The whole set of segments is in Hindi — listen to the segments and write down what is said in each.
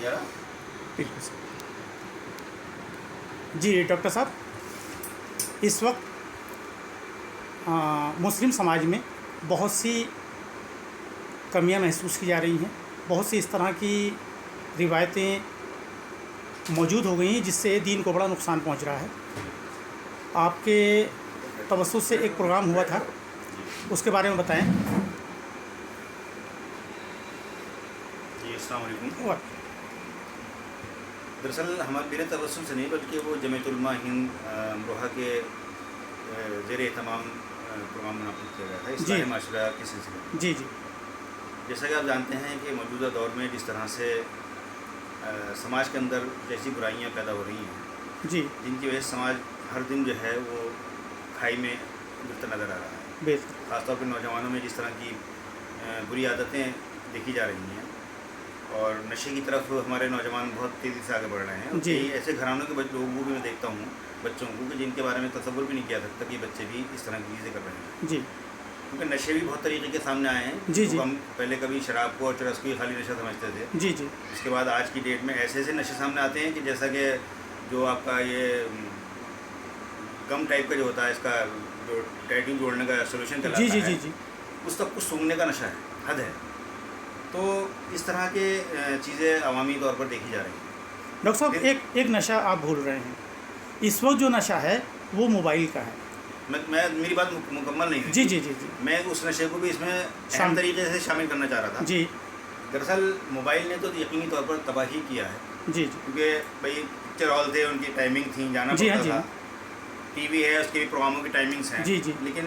या बिल्कुल सर। जी डॉक्टर साहब, इस वक्त मुस्लिम समाज में बहुत सी कमियां महसूस की जा रही हैं। बहुत सी इस तरह की रिवायतें मौजूद हो गई हैं जिससे दीन को बड़ा नुकसान पहुंच रहा है। आपके तवज्जुह से एक प्रोग्राम हुआ था, उसके बारे में बताएं। जी अस्सलाम वालेकुम। और दरअसल हमारे मेरे तवज्जुह से नहीं बल्कि वो जमीयत उलमा हिंद अमरोहा के ज़ेर तमाम प्रोग्राम मुनाक़िद किया गया था इस्लाह माशरा के सिलसिले में। जी जी जैसा कि आप जानते हैं कि मौजूदा दौर में जिस तरह से समाज के अंदर जैसी बुराइयां पैदा हो रही हैं जी जिनकी वजह से समाज हर दिन जो है वो खाई में गिरता नज़र आ रहा है। बिल्कुल। ख़ासतौर पर नौजवानों में जिस तरह की बुरी आदतें देखी जा रही हैं और नशे की तरफ हमारे नौजवान बहुत तेज़ी से आगे बढ़ रहे हैं। जी। कई ऐसे घरानों के लोगों को भी मैं देखता हूँ, बच्चों को, कि जिनके बारे में तसव्वुर भी नहीं किया सकता कि बच्चे भी इस तरह की चीज़ें कर रहे हैं। जी क्योंकि नशे भी बहुत तरीके के सामने आए हैं। जी, जी। तो हम पहले कभी शराब को और चरस को ही खाली नशा समझते थे। जी जी उसके बाद आज की डेट में ऐसे ऐसे नशे सामने आते हैं कि जैसा कि जो आपका ये गम टाइप का जो होता है, इसका जो टैटू जोड़ने का सोल्यूशन जी कहलाता जी है, जी जी उस तक कुछ सूंघने का नशा है, हद है। तो इस तरह के चीज़ें अवामी तौर पर देखी जा रही हैं। डॉक्टर साहब, एक नशा आप भूल रहे हैं। इस वक्त जो नशा है वो मोबाइल का है। मैं मेरी बात मुकम्मल नहीं हुई। जी जी जी जी मैं उस नशे को भी इसमें अहम शामिल- तरीके से शामिल करना चाह रहा था। जी दरअसल मोबाइल ने तो यकीनी तौर पर तबाही किया है, जी जी क्योंकि भाई पिक्चर हॉल थे, उनकी टाइमिंग थी, जाना जी हाँ, पड़ता जी था। टीवी है, उसके भी प्रोग्रामों की टाइमिंग्स हैं। जी, जी। लेकिन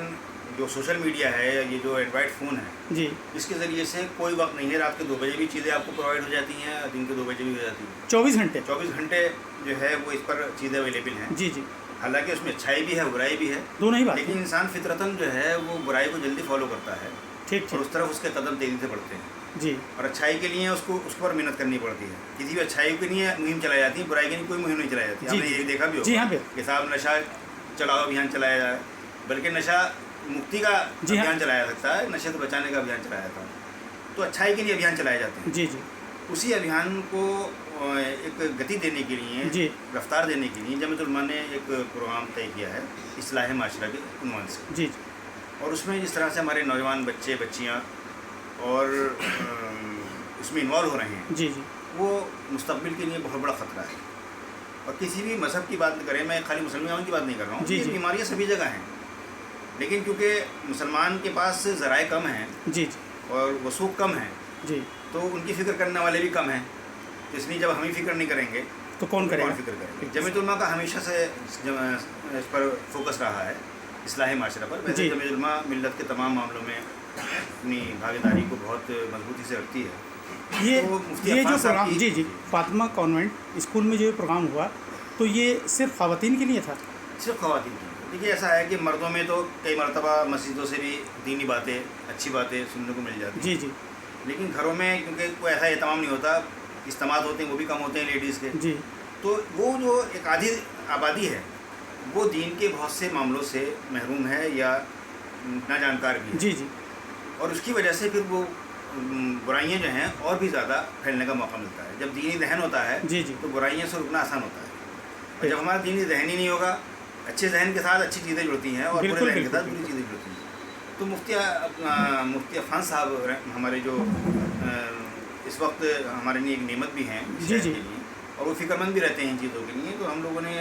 जो सोशल मीडिया है, ये जो एंड्रॉयड फ़ोन है, जी इसके ज़रिए से कोई वक्त नहीं है, रात के 2 बजे भी चीज़ें आपको प्रोवाइड हो जाती हैं, दिन के 2 बजे भी हो जाती हैं। 24 घंटे। 24 घंटे जो है वो इस पर चीज़ें अवेलेबल हैं। जी जी हालांकि उसमें अच्छाई भी है, बुराई भी है, दोनों ही बात लेकिन है। इंसान फितरतन जो है वो बुराई को जल्दी फॉलो करता है ठीक और ठीक। उस तरफ उसके कदम तेज़ी से बढ़ते हैं। जी और अच्छाई के लिए उसको उस पर मेहनत करनी पड़ती है। किसी भी अच्छाई के लिए मुहिम चलाई जाती है, बुराई के लिए कोई मुहिम नहीं चलाई जाती। जी, आपने जी। यही देखा भी जी हाँ, होगा बिल्कुल। कि साहब नशा चलाओ अभियान चलाया जाए, बल्कि नशा मुक्ति का जी हाँ। अभियान चलाया जा सकता है, नशे को बचाने का अभियान चलाया जाता है। तो अच्छाई के लिए अभियान चलाए जाते हैं। जी जी उसी अभियान को एक गति देने के लिए, जी। रफ्तार देने के लिए जमीयत उलमा ने एक प्रोग्राम तय किया है इस्लाह माशरा के उन्वान से। जी और उसमें जिस तरह से हमारे नौजवान बच्चे बच्चियाँ और इसमें इन्वॉल्व हो रहे हैं, जी जी वो मुस्तक़बिल के लिए बहुत बड़ा ख़तरा है। और किसी भी मज़हब की बात करें, मैं खाली मुसलमानों की बात नहीं कर रहा हूँ, जी, ये जी। बीमारियाँ सभी जगह हैं। लेकिन क्योंकि मुसलमान के पास ज़राए कम हैं जी जी और वसूख कम है, जी तो उनकी फ़िक्र करने वाले भी कम हैं। तो इसलिए जब हम ही फ़िक्र नहीं करेंगे तो कौन करेगा? फ़िक्र करेंगे। जमीयत उलमा का हमेशा से इस पर फोकस रहा है, इस्लाह माशरा पर। वैसे जी। जमीयत उलमा मिल्लत के तमाम मामलों में अपनी भागीदारी को बहुत मजबूती से रखती है। ये तो मुफ्ती ये अफ़ान जो साहब प्रोग्राम, की- जी जी, फातिमा कॉन्वेंट स्कूल में जो ये प्रोग्राम हुआ, तो ये सिर्फ ख़वातीन के लिए था? सिर्फ ख़वातीन की। देखिए ऐसा है कि मर्दों में तो कई मरतबा मस्जिदों से भी दीनी बातें, अच्छी बातें सुनने को मिल जाती हैं। जी जी लेकिन घरों में क्योंकि कोई ऐसा एहतमाम नहीं होता, इज्तिमात होते हैं वो भी कम होते हैं लेडीज़ के, जी तो वो जो एक आधी आबादी है वो दीन के बहुत से मामलों से महरूम है या नाजानकार भी है। जी जी और उसकी वजह से फिर वो बुराइयां जो हैं और भी ज़्यादा फैलने का मौका मिलता है। जब दीनी जहन होता है जी जी तो बुराइयों से रुकना आसान होता है। और जब हमारा दीनी जहन ही नहीं होगा, अच्छे जहन के साथ अच्छी चीज़ें जुड़ती हैं और बुरे बिल्कुल, जहन के साथ बिल्कुल, बुरी चीज़ें जुड़ती हैं। तो मुफ्ती अफ़ान साहब हमारे जो इस वक्त हमारे लिए एक नेमत भी हैं इस जी, शहर जी। के लिए, और वो फ़िक्रमंद भी रहते हैं इन चीज़ों के लिए। तो हम लोगों ने,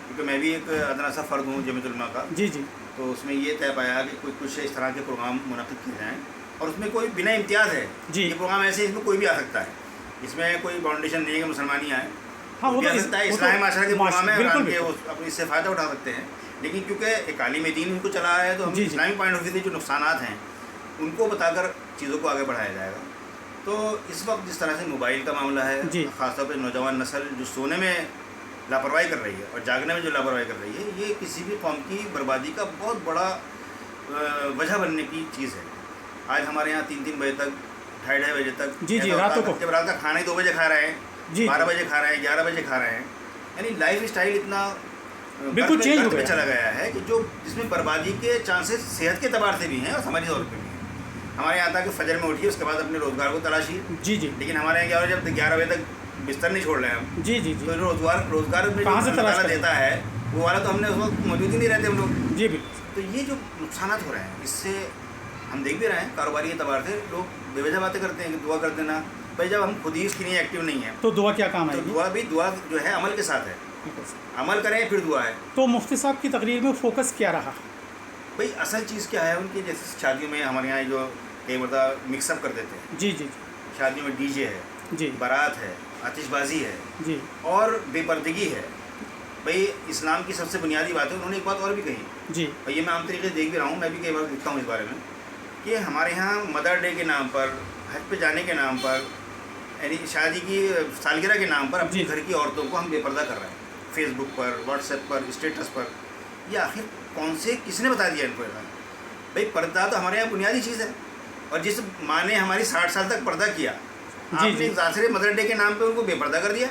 क्योंकि मैं भी एक अदना सा फ़र्द हूँ जमीयत उलमा का, जी जी तो उसमें ये तय पाया कि कुछ इस तरह के प्रोग्राम मुनक़िद किए जाएँ। और उसमें कोई बिना इम्तियाज़ है, जी। ये प्रोग्राम ऐसे इसमें कोई भी आ सकता है। इसमें कोई बाउंडेशन नहीं है कि मुसलमान ही आए, हाँ, वो कोई भी तो आ सकता है। वो तो इस्लाही माशरा के प्रोग्राम है, बिल्कुल, और बिल्कुल। वो अपनी इससे फ़ायदा उठा सकते हैं। लेकिन क्योंकि एक आलिम दीन उनको चला रहा है, तो हम जी, जी। इस्लामी पॉइंट ऑफ व्यू से जो नुकसानात हैं उनको बताकर चीज़ों को आगे बढ़ाया जाएगा। तो इस वक्त जिस तरह से मोबाइल का मामला है, जी। ख़ासतौर पर नौजवान नस्ल जो सोने में लापरवाही कर रही है और जागने में जो लापरवाही कर रही है, ये किसी भी कौम की बर्बादी का बहुत बड़ा वजह बनने की चीज़ है। आज हमारे यहाँ 3-3 बजे तक, 2:30 बजे तक, जी, जी, ऐसा होता रातों है को। जब रात का खाना ही 2 बजे खा रहे हैं, जी, 12 बजे खा रहे हैं, 11 बजे खा रहे हैं। यानी लाइफ स्टाइल इतना बिल्कुल चेंज हो गर्त में गया चला गया है कि जो जिसमें बर्बादी के चांसेस सेहत के एतबार से भी हैं और समाजी तौर पर भी हैं। हमारे यहाँ था कि फजर में उठिए, उसके बाद अपने रोज़गार को तलाशिए। जी जी लेकिन हमारे यहाँ क्या हो रहा है, जब 11 बजे तक बिस्तर नहीं छोड़ रहे हैं हम, जी जी जी तो रोज़गार में जो कहाँ से अल्लाह तलाश ताला करें? देता है वो वाला तो हमने उस वक्त मौजूद ही नहीं रहते हम लोग। जी बिल्कुल। तो ये जो नुकसान हो रहे हैं, इससे हम देख भी रहे हैं कारोबारी एतबार से लोग बेवजह बातें करते हैं कि दुआ कर देना। भाई जब हम खुद ही उसके लिए एक्टिव नहीं है तो दुआ क्या काम तो आएगी? दुआ जो है अमल के साथ है, बिल्कुल सर। अमल करें फिर दुआ है। तो मुफ्ती साहब की तकरीर में फोकस क्या रहा? भाई असल चीज़ क्या है उनकी, जैसे शादियों में हमारे यहाँ जो कई मतलब मिक्सअप कर देते हैं, जी जी शादियों में डीजे है, जी बारात है, आतिशबाजी है जी और बेपर्दगी है। भाई इस्लाम की सबसे बुनियादी बात है। उन्होंने एक बात और भी कही, जी और ये मैं आम तरीके से देख भी रहा हूँ, मैं भी कई बार लिखता हूँ इस बारे में, कि हमारे यहाँ मदर डे के नाम पर, हज पे जाने के नाम पर, यानी शादी की सालगिरह के नाम पर अपने जी। घर की औरतों को हम बेपर्दा कर रहे हैं, फेसबुक पर, व्हाट्सएप पर, स्टेटस पर। ये आखिर कौन से किसने बता दिया इनको ऐसा? भाई पर्दा तो हमारे यहाँ बुनियादी चीज़ है, और जिस माँ ने हमारी 60 साल तक पर्दा किया, जी। आपने जाहिर मदर डे के नाम पे उनको बेपर्दा कर दिया।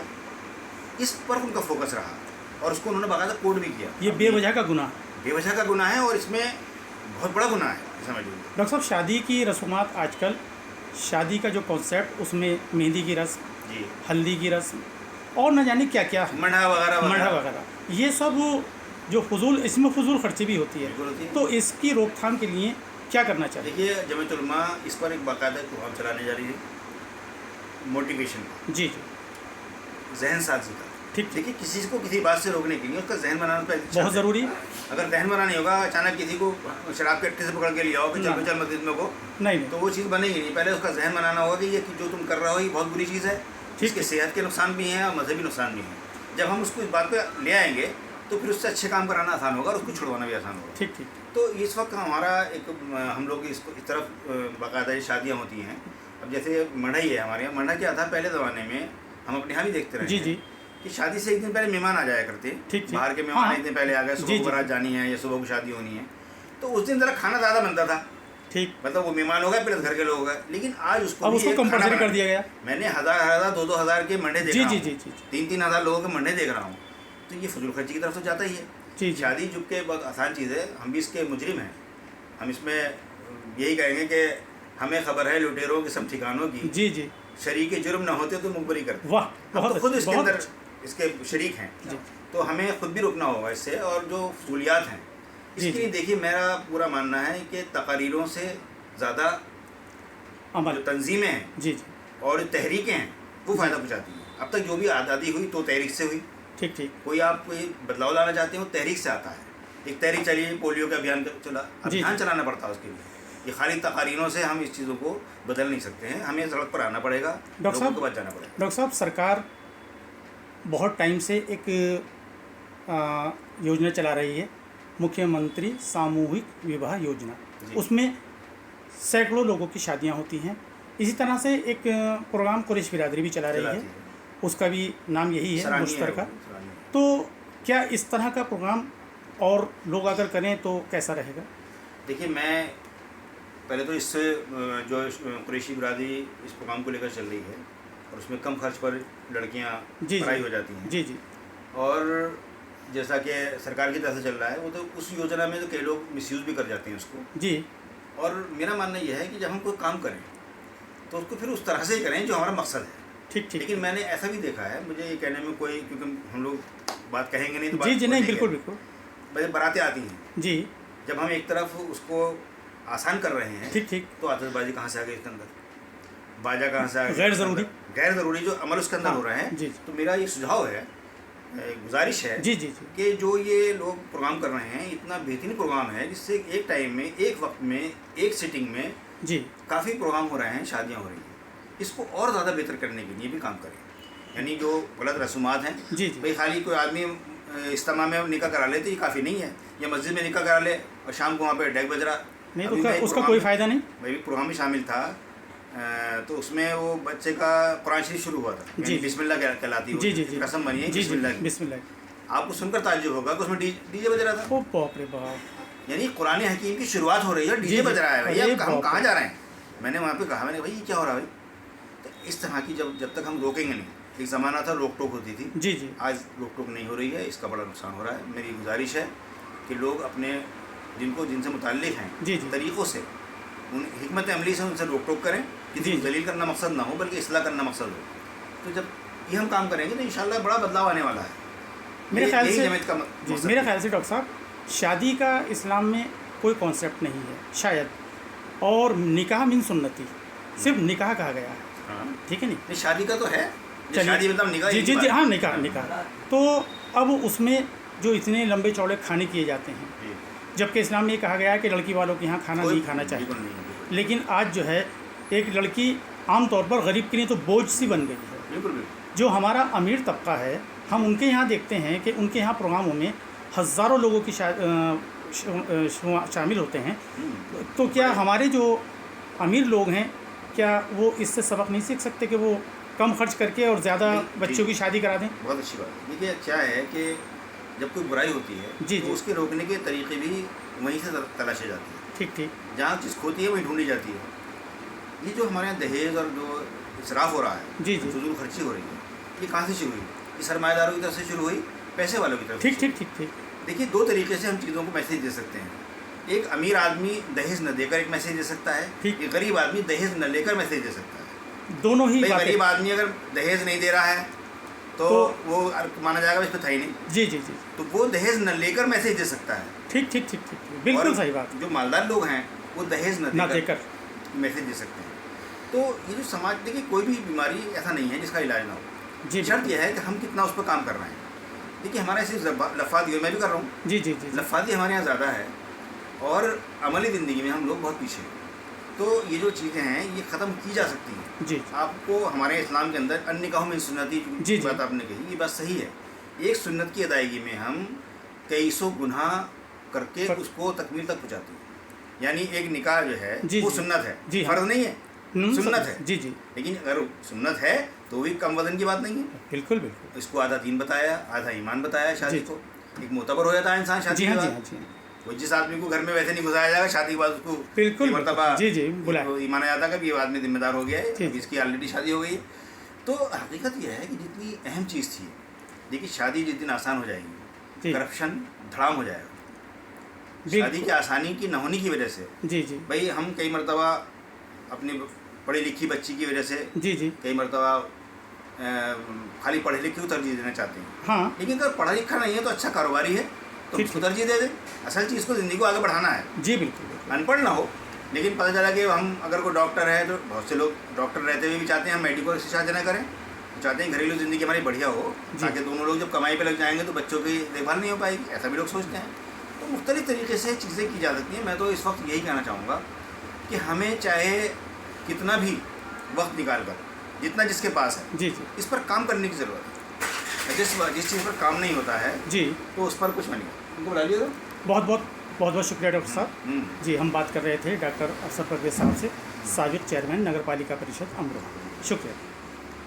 इस पर उनका फोकस रहा और उसको उन्होंने बाकायदा कोड भी किया। ये बेवजह का गुनाह। बेवजह का गुनाह है और इसमें बहुत बड़ा गुनाह है, समझ लीजिए। डॉक्टर साहब, शादी की रसूमात आजकल, शादी का जो कॉन्सेप्ट, उसमें मेहंदी की रस्म, जी, हल्दी की रस्म और न जाने क्या क्या है, मढ़ा वगैरह मढ़ा वगैरह, ये सब जो फजूल, इसमें फजूल खर्ची भी होती है। बिल्कुल होती है। तो इसकी रोकथाम के लिए क्या करना चाहिए? देखिए जमीयतुल उलमा इस पर एक बाकायदा प्रोग्राम चलाने जा रही है, मोटिवेशन का, जी जी जहन साजी का। ठीक। देखिए किसी को किसी बात से रोकने के लिए उसका जहन बनाना तो बहुत ज़रूरी है। अगर जहन बना नहीं होगा, अचानक किसी को शराब के अट्टे से पकड़ के लिया हो कि ना। चल मस्जिद में को, नहीं तो नहीं वो चीज़ बनेगी नहीं। पहले उसका जहन बनाना होगा कि ये जो तुम कर रहे हो ये बहुत बुरी चीज़ है, ठीक इसके सेहत के नुकसान भी हैं और मजहबी नुकसान भी हैं। जब हम उसको इस बात पे ले आएंगे तो फिर उससे अच्छे काम कराना आसान होगा और उसको छुड़वाना भी आसान होगा। ठीक ठीक तो इस वक्त हमारा एक हम लोग इस तरफ बाकायदा शादियाँ होती हैं। अब जैसे मढ़ई है हमारे यहाँ, मढ़ा क्या था पहले ज़माने में, हम अपने यहाँ भी देखते रहे जी हैं जी कि शादी से एक दिन पहले मेहमान आ जाया करते। ठीक। बाहर के मेहमान हाँ। एक दिन पहले आ गए, जी, सुबह जी। को बारात जानी है या सुबह को शादी होनी है, तो उस दिन ज़रा खाना ज़्यादा बनता था। ठीक। मतलब वो मेहमान हो गए प्लस घर के लोग हो गए। लेकिन आज उसको अब भी उसको एक खाना कंपलसरी कर बनाना। दिया गया। मैंने हज़ार 2,000 के मंडे देख जी रहा जी हूँ, जी जी 3,000 लोगों के मंडे देख रहा हूँ। तो ये फजूल खर्ची की तरफ तो जाता ही है। जी जी शादी चुप के बहुत आसान चीज़ है, हम भी इसके मुजरिम हैं। हम इसमें यही कहेंगे कि हमें खबर है लुटेरों के सब ठिकानों की, जी जी शरीक जुर्म न होते तो मुखबरी करते। वाह, हम बहुत तो खुद अच्छी, इसके बहुत अंदर अच्छी। इसके शरीक हैं, जी तो हमें खुद भी रुकना होगा इससे। और जो फजूलियात हैं जी, इसके जी। लिए देखिए मेरा पूरा मानना है कि तकारीरों से ज़्यादा अमल। जो तंजीमें हैं जी जी और तहरीकें हैं वो फ़ायदा पहुँचाती हैं। अब तक जो भी आज़ादी हुई तो तहरीक से हुई। ठीक ठीक कोई आप कोई बदलाव लाना चाहते हो तहरीक से आता है। एक तहरीक चली, पोलियो का अभियान चला, जी, अभियान जी। चलाना पड़ता है उसके लिए। ये खाली तकारीरों से हम इस चीज़ों को बदल नहीं सकते हैं, हमें सड़क पर आना पड़ेगा, डॉक्टर लोगों को साहब, बच जाना पड़ेगा। डॉक्टर साहब, सरकार बहुत टाइम से एक योजना चला रही है, मुख्यमंत्री सामूहिक विवाह योजना। जी। उसमें सैकड़ों लोगों की शादियां होती हैं। इसी तरह से एक प्रोग्राम कुरैश बिरादरी भी चला रही है, चलाती है। उसका भी नाम यही है, सराहनीय है मुश्तरका। वो, सराहनीय है। तो क्या इस तरह का प्रोग्राम और लोग अगर करें तो कैसा रहेगा? देखिए मैं पहले तो इससे जो कुरैशी बिरादरी इस प्रोग्राम को लेकर चल रही है और उसमें कम खर्च पर लड़कियां जी पढ़ाई जी हो जाती हैं। जी जी और जैसा कि सरकार की तरफ से चल रहा है वो तो उस योजना में तो कई लोग मिसयूज़ भी कर जाते हैं उसको। जी और मेरा मानना यह है कि जब हम कोई काम करें तो उसको फिर उस तरह से ही करें जो हमारा मकसद है। ठीक ठीक लेकिन मैंने ऐसा भी देखा है, मुझे ये कहने में कोई, क्योंकि हम लोग बात कहेंगे नहीं तो बात जी जी नहीं, बोलेंगे। बिल्कुल बिल्कुल। भाई बारातें आती हैं, जी जब हम एक तरफ उसको आसान कर रहे हैं ठीक ठीक तो आतिशबाजी कहाँ से आ गई इसके अंदर, बाजा कहाँ से आ गया, गैर ज़रूरी। गैर ज़रूरी जो अमल उसके अंदर हाँ, हो रहे हैं। जी, जी। तो मेरा ये सुझाव है, गुजारिश है जी जी जी कि जो ये लोग प्रोग्राम कर रहे हैं इतना बेहतरीन प्रोग्राम है जिससे एक टाइम में, एक वक्त में, एक सिटिंग में जी काफ़ी प्रोग्राम हो रहे हैं, शादियाँ हो रही हैं। इसको और ज़्यादा बेहतर करने के लिए भी काम करें। यानी जो गलत रसूमात हैं, जी जी भाई खाली कोई आदमी इज्तिमा में निकाह करा ले तो ये काफ़ी नहीं है, या मस्जिद में निकाह करा ले और शाम को वहाँ पे डेक बज रहा। नहीं, अभी उसका मैं एक उसका प्रोग्राम कोई में- फ़ायदा नहीं। भाई प्रोग्राम में शामिल था, तो उसमें वो बच्चे का कुरान शरीफ शुरू हुआ था, जी। यानी बिस्मिल्लाह कहलाती है, जी जी जी कसम बनी है जी जी बिस्मिल्लाह की। बिस्मिल्लाह। आपको सुनकर ताज्जुब होगा कि उसमें डीजे बज रहा था। ओ बाप रे बाप। यानी कुरान हकीम की शुरुआत हो रही है, जी, डीजे जी। बज रहा है भाई, अरे अब हम बाप कहाँ रे। जा रहे हैं। मैंने वहाँ पे कहा, मैंने भाई ये क्या हो रहा है भाई। तो इस तरह की जब तक हम रोकेंगे नहीं, एक ज़माना था रोक टोक होती थी, जी जी आज रोक टोक नहीं हो रही है, इसका बड़ा नुकसान हो रहा है। मेरी गुजारिश है कि लोग अपने जिनसे मुताल्लिक़ हैं जी, जी। तरीक़ों से उन हिकमत अमली से उनसे रोक टोक करें, किसी जी। को जलील करना मकसद ना हो बल्कि इसलाह करना मकसद हो। तो जब ये हम काम करेंगे तो इंशाल्लाह बड़ा बदलाव आने वाला है। मेरे ख्याल यही से जमीयत का जी, मकसद मेरे है। ख्याल से डॉक्टर साहब, शादी का इस्लाम में कोई कॉन्सेप्ट नहीं है शायद, और निकाह मिन सुन्नती, सिर्फ निकाह कहा गया है, हाँ। ठीक है नहीं? नहीं, शादी का तो है, चलिए। शादी मतलब निकाह जी एक जी ही जी, बात है। हाँ, निकाह निकाह। तो अब उसमें जो इतने लंबे चौड़े खाने किए जाते हैं, जी। जबकि इस्लाम में ये कहा गया है कि लड़की वालों के यहाँ खाना कोई- नहीं खाना चाहिए, बिल्कुल नहीं, बिल्कुल। लेकिन आज जो है एक लड़की आमतौर पर गरीब के लिए तो बोझ सी बन गई है। बिल्कुल बिल्कुल। जो हमारा अमीर तबका है, हम उनके यहाँ देखते हैं कि उनके यहाँ प्रोग्रामों में हज़ारों लोगों की शामिल होते हैं। तो क्या हमारे जो अमीर लोग हैं, क्या वो इससे सबक नहीं सीख सकते कि वो कम खर्च करके और ज़्यादा नहीं, बच्चों की शादी करा दें? बहुत अच्छी बात है। देखिए क्या है कि जब कोई बुराई होती है जी, तो जी। उसके रोकने के तरीके भी वहीं से तलाशे जाते हैं। ठीक ठीक। जहाँ चीज़ खोती है वहीं ढूंढी जाती है। ये जो हमारे यहाँ दहेज और जो इसराफ हो रहा है, जी, जी। फजूल खर्ची हो रही है, ये कहाँ से शुरू हुई? ये सरमाएदारों की तरफ से शुरू हुई, पैसे वालों की तरफ से ठीक शुरू ठीक ठीक ठीक। हुई। देखिए दो तरीके से हम चीज़ों को मैसेज दे सकते हैं। एक अमीर आदमी दहेज न देकर एक मैसेज दे सकता है, ठीक। एक गरीब आदमी दहेज न लेकर मैसेज दे सकता है। दोनों ही भाई बातें। गरीब आदमी अगर दहेज नहीं दे रहा है तो वो माना जाएगा इस पर था ही नहीं, जी जी जी, तो वो दहेज न लेकर मैसेज दे सकता है। ठीक ठीक ठीक ठीक, बिल्कुल और सही बात। जो मालदार लोग हैं वो दहेज न ना देकर देकर। मैसेज दे सकते हैं। तो ये जो समाज, देखिए कोई भी बीमारी ऐसा नहीं है जिसका इलाज ना हो। जी शर्त यह है कि हम कितना उस पर काम कर रहे हैं। देखिए हमारे सिर्फ लफादी, और मैं भी कर रहा हूँ, जी जी जी जी, लफादी हमारे यहाँ ज़्यादा है और अमली ज़िंदगी में हम लोग बहुत पीछे हैं। तो ये जो चीज़ें हैं ये ख़त्म की जा सकती हैं। जी आपको हमारे इस्लाम के अंदर अन्य निकाहों में सुन्नती जी, जी जी। बात आपने कही, ये बात सही है। एक सुन्नत की अदायगी में हम कई सौ गुनाह करके उसको तकमील तक पहुँचाते हैं। यानी एक निकाह जो है जी, वो जी। सुन्नत है, जी, हाँ। फ़र्ज़ नहीं है, सुन्नत है। जी जी, लेकिन अगर सुन्नत है तो भी कम वजन की बात नहीं है। बिल्कुल बिल्कुल। इसको आधा दीन बताया, आधा ईमान बताया शादी जी। को। एक मोतबर हो जाता है इंसान शादी जी के हाँ जी बाद। हाँ जी हाँ, वो जिस आदमी को घर में वैसे नहीं घुसाया जाएगा, शादी के बाद उसको बिल्कुल, ये मर्तबा जी, जी, बुलाए। ये माना जाता है कि ये आदमी जिम्मेदार हो गया है, जी, अब जी। इसकी ऑलरेडी शादी हो गई है। तो हकीकत यह है कि जितनी अहम चीज़ थी, देखिए शादी जिस दिन आसान हो जाएगी, जी। करप्शन धड़ाम हो जाएगा। बिल्कुल। शादी की आसानी की न होने की वजह से जी जी भाई हम कई मरतबा अपनी पढ़ी लिखी बच्ची की वजह से जी जी, कई मरतबा खाली पढ़े लिखे को तरजीह देना चाहते हैं। हाँ लेकिन अगर पढ़ा लिखा नहीं है तो अच्छा कारोबारी है तो ठीक, उसको तरजीह दे दें। असल चीज़ को ज़िंदगी को आगे बढ़ाना है। जी, बिल्कुल बिल्कुल। अनपढ़ ना हो, लेकिन पता चला कि हम अगर कोई डॉक्टर है तो बहुत से लोग डॉक्टर रहते हुए भी चाहते हैं हम मेडिकल शिक्षा देना करें, चाहते हैं घरेलू ज़िंदगी हमारी बढ़िया हो, जी। ताकि दोनों लोग जब कमाई पे लग जाएंगे तो बच्चों की देखभाल नहीं हो पाएगी, ऐसा भी लोग सोचते हैं। तो मुख्तलिफ़ तरीके से चीज़ें की जा सकती हैं। मैं तो इस वक्त यही कहना चाहूँगा कि हमें चाहे कितना भी वक्त निकाल कर, जितना जिसके पास है, जी जी इस पर काम करने की ज़रूरत है। जिस चीज़ पर काम नहीं होता है जी, तो उस पर कुछ बनिए। उनको बुला लिया बहुत बहुत शुक्रिया डॉक्टर साहब। जी, हम बात कर रहे थे डॉक्टर अफसर परवेज साहब से, साबिक चेयरमैन नगर पालिका परिषद अमरोहा। शुक्रिया।